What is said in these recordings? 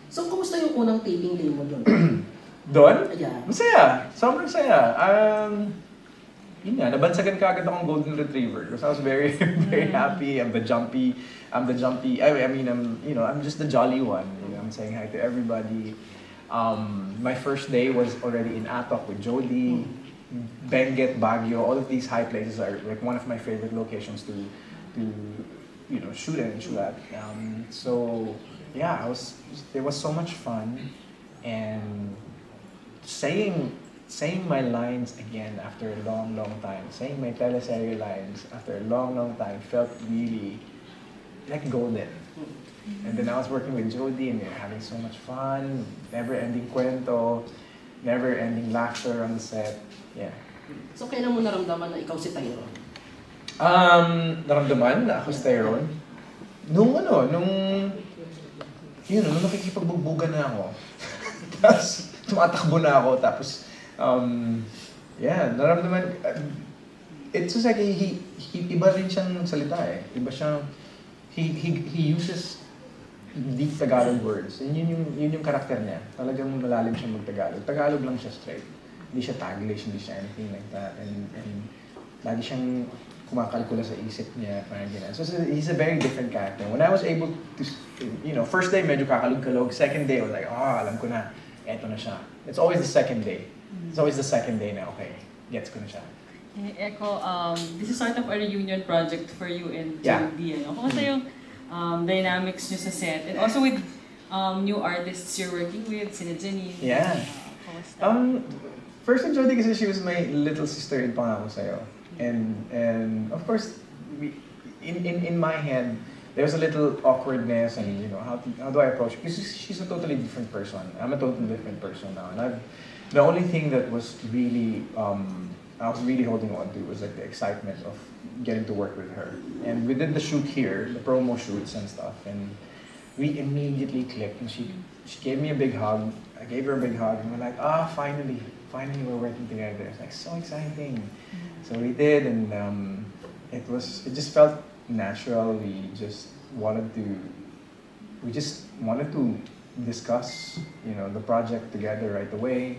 So, kumusta yung unang taping day mo doon? Doon? Yeah. Masaya. Sobrang saya. Yun nga, nabansagan ka agad akong golden retriever because I was very, very happy. I'm the jumpy, I'm just the jolly one. You know, I'm saying hi to everybody. My first day was already in Atok with Jody, Benguet, Baguio. All of these high places are like one of my favorite locations to shoot at. So yeah, it was so much fun, and saying my lines again after a long time, saying my teleserye lines after a long time felt really like golden. And then I was working with Jody and we were having so much fun, never-ending kwento, never-ending laughter on the set. Yeah. So, kailan mo naramdaman na ikaw si Tyrone? Naramdaman na ako si Tyrone? Nung nakikipagbubugan na ako. Tapos, tumatakbo na ako. Tapos, naramdaman, it's just like, iba rin siyang salita eh. Iba siyang, he uses deep Tagalog words. Yun yung karakter niya. Talagang malalim siyang mag-Tagalog. Tagalog lang siya straight. Hindi siya Taglish, hindi siya anything like that. And lagi siyang kumakalkula sa isip niya. Parang ganyan. So he's a very different character. When I was able to, first day medyo kakalog-kalog. Second day, I was like, alam ko na. Eto na siya. It's always the second day. It's always the second day na, okay, gets ko na siya. Echo, this is sort of a reunion project for you and Jody. Yeah. Kumusta yung dynamics nyo sa set? And also with new artists you're working with, sina Janine. Yeah. First with Jody kasi she was my little sister in Pangako Sayo. And of course, in my head, there was a little awkwardness and how do I approach her? Because she's a totally different person. I'm a totally different person now. And the only thing that was really, I was really holding on to was like the excitement of getting to work with her. And we did the shoot here, the promo shoots and stuff, and we immediately clicked. And she gave me a big hug. I gave her a big hug, and we're like, finally we're working together. It's like so exciting. So we did, and it just felt natural. We just wanted to discuss, the project together right away.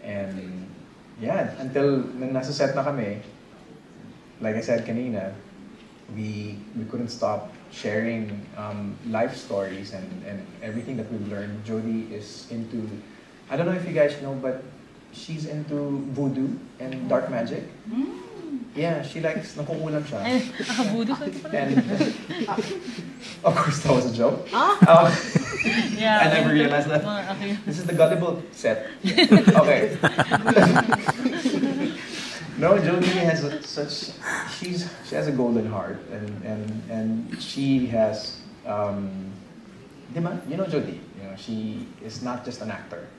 And yeah, until nasa set na kami, like I said kanina, we couldn't stop sharing life stories and everything that we've learned. Jody is into, I don't know if you guys know, but she's into voodoo and dark magic. Yeah, she likes, nakukulam siya. Voodoo? And of course, that was a joke. Yeah, I never realized that. Okay. This is the gullible set. Okay. No, Jody has she has a golden heart, and she has, Jody. She is not just an actor.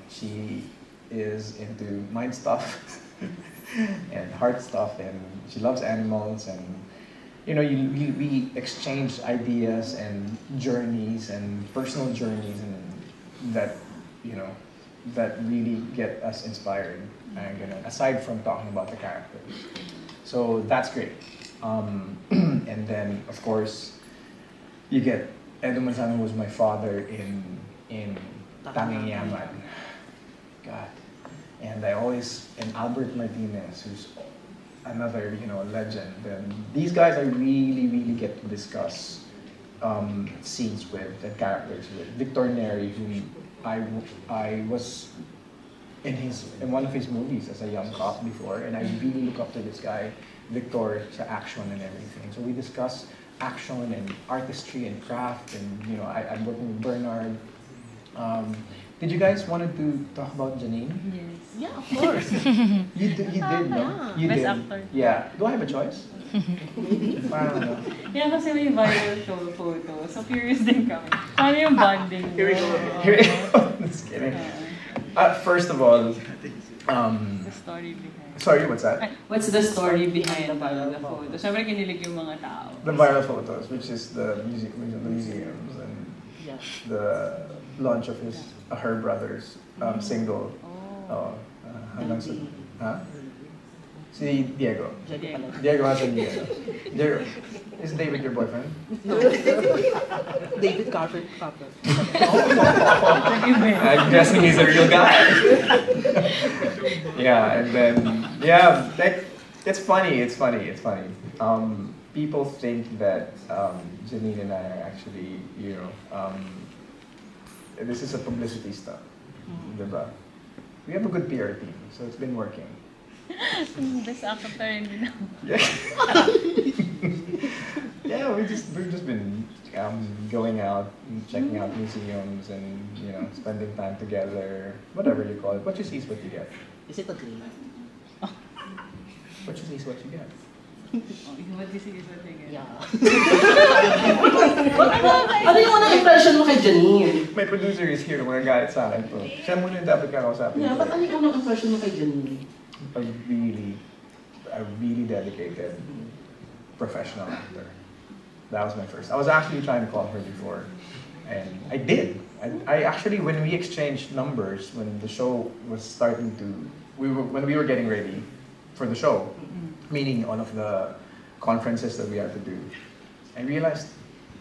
She is into mind stuff and heart stuff, and she loves animals, and we exchange ideas and journeys and personal journeys, and that really get us inspired. Aside from talking about the characters, so that's great. And then of course you get Edo Manzano, who was my father in Tanging Yaman. God. And Albert Martinez, who's another, legend. And these guys I really get to discuss scenes with and characters with. Victor Neri, who I was in one of his movies as a young cop before, and I really look up to this guy, Victor, sa action and everything. So we discuss action and artistry and craft, and I'm working with Bernard. Did you guys wanted to talk about Janine? Yes. Yeah, of course. You did, no? You Best did. actor. Yeah. Do I have a choice? Parang ano. Yeah, kasi may viral photo. So curious din kami. Paano yung bonding? Here we go. Just kidding. First of all, The story behind. sorry, what's that? What's the story behind the photo? Siyempre kinilig yung mga tao. The viral photos, which is the museums and the launch of her brother's single. Hanggang sa, Si Diego. Diego pala. Diego has a Diego. Diego. Is David your boyfriend? David Carter. I'm guessing he's a real guy. Yeah, and then like it's funny. People think that Janine and I are actually, this is a publicity stuff, diba? We have a good PR team, so it's been working. Best actor hindi na. Yeah, we've just been going out, and checking out museums, and spending time together. Whatever you call it. What you see is what you get. Is it a dream? What you see is what you get. What this is what they get. Yeah. Ano yung unang impression mo kay Janine? My producer is here. Magagalit sa akin to. Siya muna yung dapat kakausapin. Yeah, but ano yung unang impression mo kay Janine? A really dedicated professional actor. That was my first. I was actually trying to call her before, and I did. I actually, when we exchanged numbers, when the show was starting to, when we were getting ready for the show, meaning all of the conferences that we had to do, I realized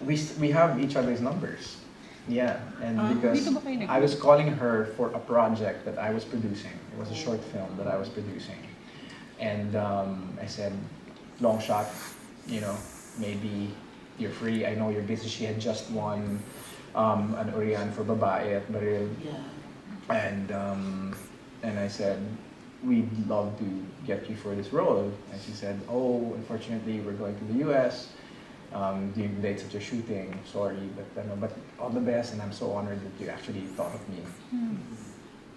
we have each other's numbers. Yeah, and because I was calling her for a project that I was producing. It was a short film that I was producing, and I said, long shot, maybe you're free. I know you're busy. She had just won an Orion for Babae at Baril. Yeah. And I said, we'd love to get you for this role. And she said, oh, unfortunately, we're going to the US. During the dates that you're shooting, sorry, but all the best, and I'm so honored that you actually thought of me.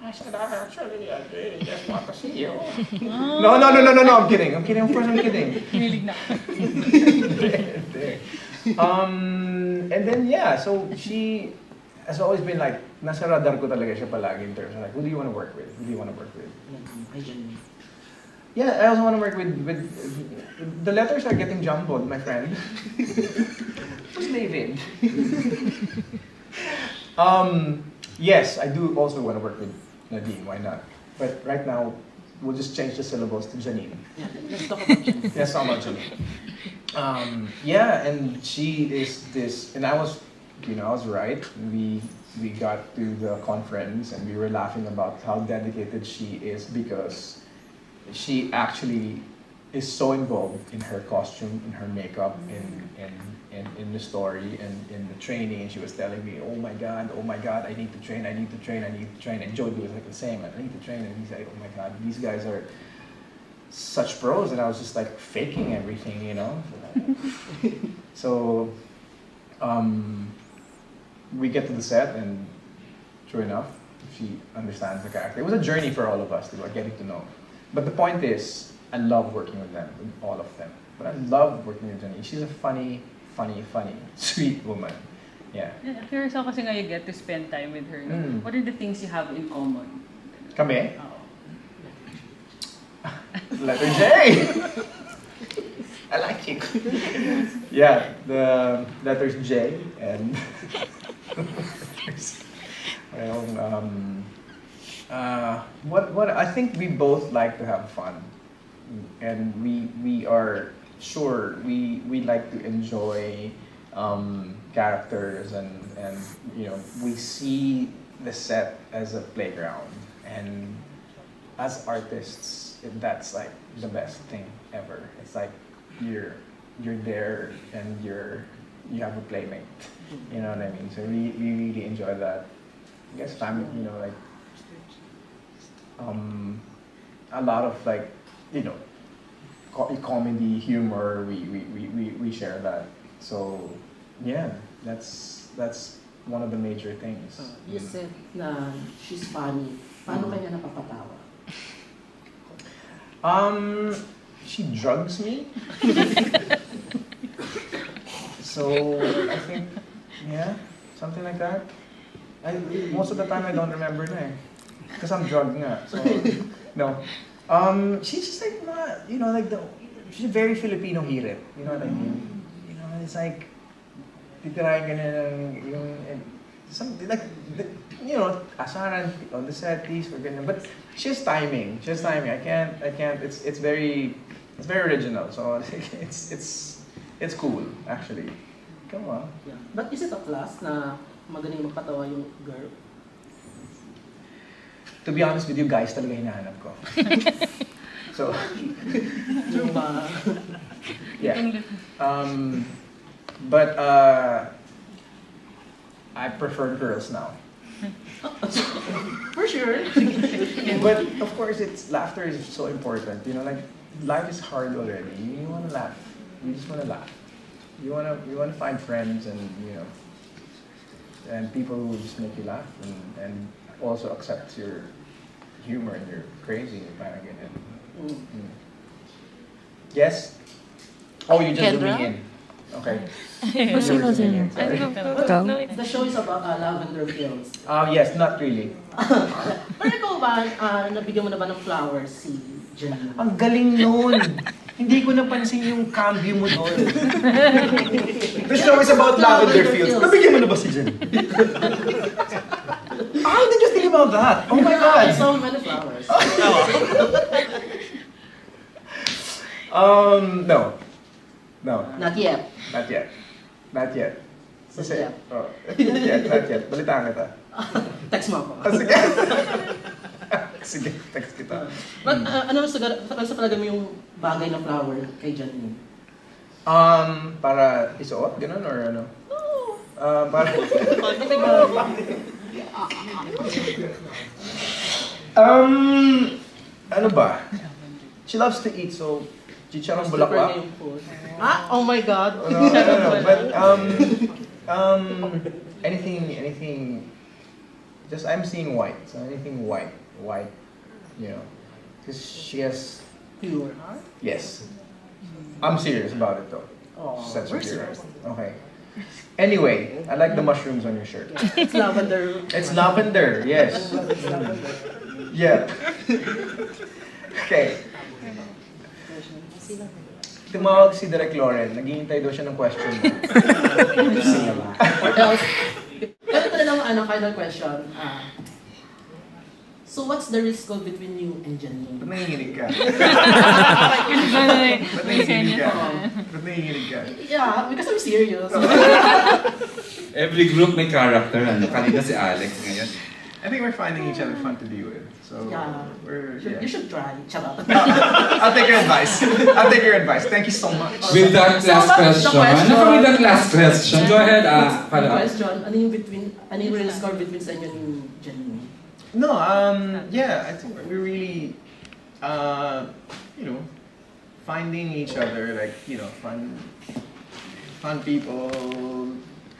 I said, actually, I really just want to see you. No, I'm kidding. Of course I'm kidding. Kinilig na. And then, so she has always been like, nasa radar ko talaga siya palagi in terms of like, who do you want to work with? Kay Janine. Yeah, I also want to work with the letters are getting jumbled, my friend. Who's David? Yes, I do also want to work with Nadine, why not? But right now, we'll just change the syllables to Janine. Yeah, let's talk about Janine. Yes, talk about Janine. And she is this, and I was right. We got to the conference and we were laughing about how dedicated she is because she actually is so involved in her costume, in her makeup, in the story, and in the training. And she was telling me, oh my God, I need to train. And Jody was like the same, I need to train. And he's like, oh my God, these guys are such pros. And I was just like faking everything, So we get to the set, and true enough, she understands the character. It was a journey for all of us, getting to know. But the point is, I love working with them, with all of them. But I love working with Janine. She's a funny, sweet woman. Yeah. Curious ako kasi nga you get to spend time with her. What are the things you have in common? Kami? Oo. Letter J! I like it. Yeah, the letters J and what I think we both like to have fun, and we are sure we like to enjoy characters, and we see the set as a playground, and as artists that's like the best thing ever. It's like you're there and you have a playmate. You know what I mean? So we really enjoy that. I guess family, a lot of like, comedy, humor, we share that. So yeah, that's one of the major things. You said na she's funny. Paano kanya napapatawa? She drugs me. So I think, something like that. Most of the time I don't remember na because I'm drugged nga. So no. She's just like she's very Filipino hirit. You know what I mean? It's like titirahin ka na yung something like, you know, asaran on the set, please, for ganyan. But she has timing. She has timing. I can't. It's very original. So it's cool actually. Come on. Yeah. But is it a plus na magaling magpatawa yung girl? To be honest with you guys, talaga hinahanap ko. So, Yung ba? yeah. But I prefer girls now. For sure. But of course, laughter is so important. You know, like life is hard already. You want to laugh. You just want to laugh. You want to find friends and and people who just make you laugh and also accept your humor and your crazy. Parang ganyan. Yes. Oh, you just zooming in. Okay. The show is about lavender fields. Yes, not really. Pero ikaw ba, nabigyan mo na ba ng flowers si Janine? Ang galing nun! Hindi ko napansin yung cambio mo doon. The show is about lavender fields. Nabigyan mo na ba si Jen? How did you think about that? Oh my God! I saw many flowers. No. No. Not yet. Not yet. Not yet. Kasi, Yeah. oh, not yet. Balitaan kita. Text mo ako. Sige. Sige, text kita. But ano sa palagay mo yung bagay na flower kay Janine? Para isuot, ganun, or ano? Para... Ano ba? She loves to eat, so chicharong bulaklak. Oh my God! No, I don't know, but anything. Just I'm seeing white, so anything white, you know, because she has. Pure heart? Yes, I'm serious about it though. Oh, That's we're what you're serious. right. Okay. Anyway, I like the mushrooms on your shirt. It's lavender. It's lavender, yes. Yeah. Okay. Tumawag si Direk Loren, naghihintay daw siya ng question mo. What else? Pero ito na lang final question. So what's the risk of between you and Janine? Ba't nanginginig ka? Ba't Ba't nanginginig ka? Ba't nanginginig ka? Yeah, because I'm serious. Every group may character, ano? Kanina si Alex ngayon. I think we're finding each other fun to be with. So Yeah. You should try. Shut up. I'll take your advice. I'll take your advice. Thank you so much. With that So, last the question. question- Ano with that last question? Go ahead, follow up. Question, ano yung risk or between sa inyo ni Janine? No, yeah, I think we're really, you know, finding each other, like, you know, fun people,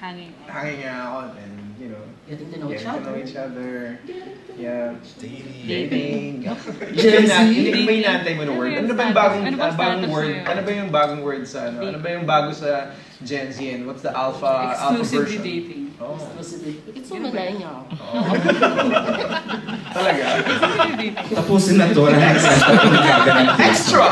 hanging out, and, you know, Getting to know each getting to know other. each other. Yeah. Dating. Hindi ko ba inaantay mo na word? Ano ba yung Ano ba bagong status word? sa'yo? Ano ba yung bagong word sa ano? Ano ba yung bago sa Gen Z? And what's the alpha Exclusively version? dating. Oh. It's so millennial. Talaga? Exclusively dating. Tapusin na to. Extra!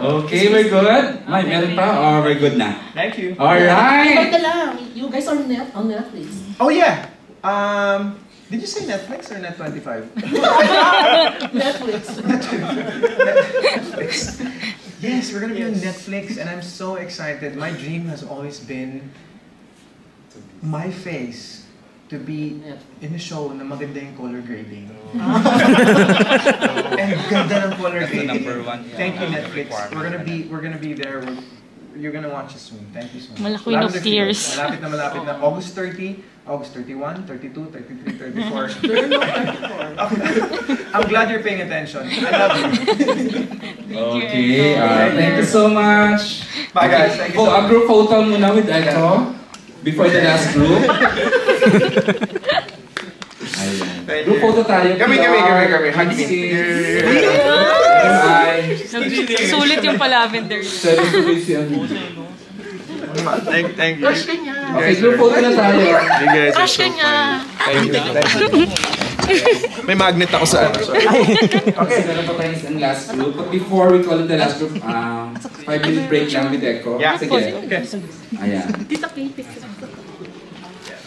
Okay, we're good? May meron pa? Or we're good na? Thank you. Alright! Ito lang, you guys are on Netflix. Oh yeah. Did you say Netflix or Net25? Netflix. Netflix. Yes, we're gonna be on Netflix, and I'm so excited. My dream has always been my face to be in a show na maganda yung color grading. And ganda ng color That's the grading. number one, Thank you, yeah, Netflix. We're gonna be there. You're gonna watch it soon. Thank you so much. Queen of Lavender Tears. Fields. Malapit na. August 30, August 31, 32, 33, 34. I'm glad you're paying attention. I love you. Okay, thank you so much. Bye guys. Thank you so much. Group photo muna with Echo before the last group. Ayan. Thank Group you. photo tayo. Kami. Hug me. Bye. Sulit yung pa-lavender. Sorry to be si Anu. Thank you. Crush ka niya. Okay, group photo na tayo. You guys are Crush so ka niya. funny. Thank you. May magnet ako sa ano. Sorry. Okay, meron pa tayo ang last group. But before we call it the last group, 5-minute break lang with Echo. Yeah. Sige. Okay. Ayan. Kita Kate.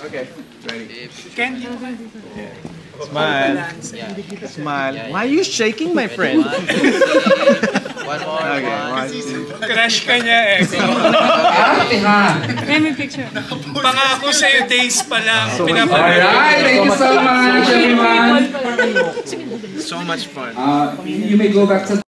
Okay, ready. Can you? Smile. Smile. Why are you shaking, my friend? One more. Okay, One. 1, 2. Crush ka niya eh. Let me picture. Pangako sa'yo days pa lang. So much Pinapanood. Alright, thank you so much, everyone. So much fun. You may go back to